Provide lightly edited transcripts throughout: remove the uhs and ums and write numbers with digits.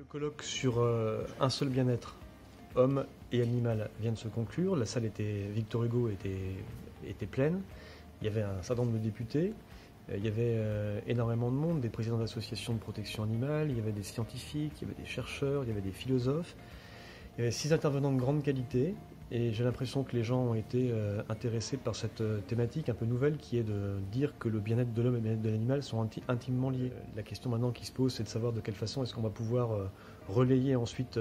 colloque sur un seul bien-être, homme et animal, vient de se conclure. La salle Victor Hugo était pleine. Il y avait un certain nombre de députés. Il y avait énormément de monde, des présidents d'associations de protection animale, il y avait des scientifiques, il y avait des chercheurs, il y avait des philosophes. Il y avait 6 intervenants de grande qualité et j'ai l'impression que les gens ont été intéressés par cette thématique un peu nouvelle qui est de dire que le bien-être de l'homme et le bien-être de l'animal sont intimement liés. La question maintenant qui se pose, c'est de savoir de quelle façon est-ce qu'on va pouvoir relayer ensuite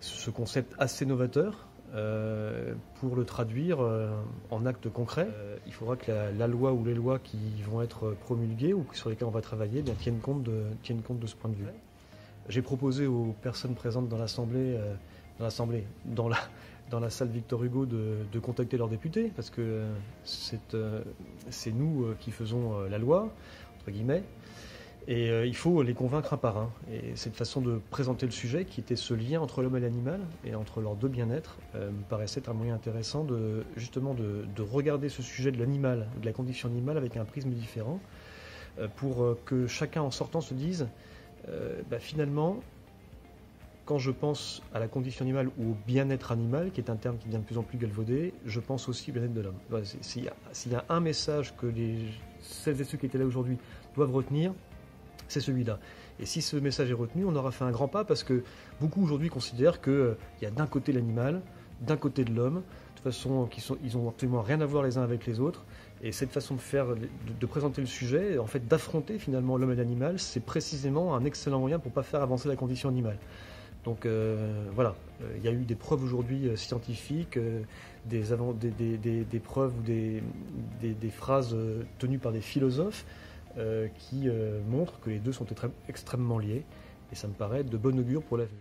ce concept assez novateur pour le traduire en actes concrets. Il faudra que la loi ou les lois qui vont être promulguées ou sur lesquelles on va travailler tiennent compte de ce point de vue. J'ai proposé aux personnes présentes dans la salle Victor Hugo de contacter leurs députés parce que c'est nous qui faisons la loi, entre guillemets. Et il faut les convaincre un par un. Et cette façon de présenter le sujet, qui était ce lien entre l'homme et l'animal, et entre leurs deux bien-être, me paraissait être un moyen intéressant de regarder ce sujet de l'animal, de la condition animale, avec un prisme différent, pour que chacun en sortant se dise, finalement, quand je pense à la condition animale ou au bien-être animal, qui est un terme qui devient de plus en plus galvaudé, je pense aussi au bien-être de l'homme. Voilà, s'il y a un message que celles et ceux qui étaient là aujourd'hui doivent retenir, c'est celui-là. Et si ce message est retenu, on aura fait un grand pas parce que beaucoup aujourd'hui considèrent qu'il y a d'un côté l'animal, d'un côté de l'homme, de façon ils n'ont absolument rien à voir les uns avec les autres. Et cette façon de présenter le sujet, en fait d'affronter finalement l'homme et l'animal, c'est précisément un excellent moyen pour ne pas faire avancer la condition animale. Donc voilà, il y a eu des preuves aujourd'hui scientifiques, des preuves ou des phrases tenues par des philosophes qui montrent que les deux sont extrêmement liés et ça me paraît de bon augure pour l'avenir.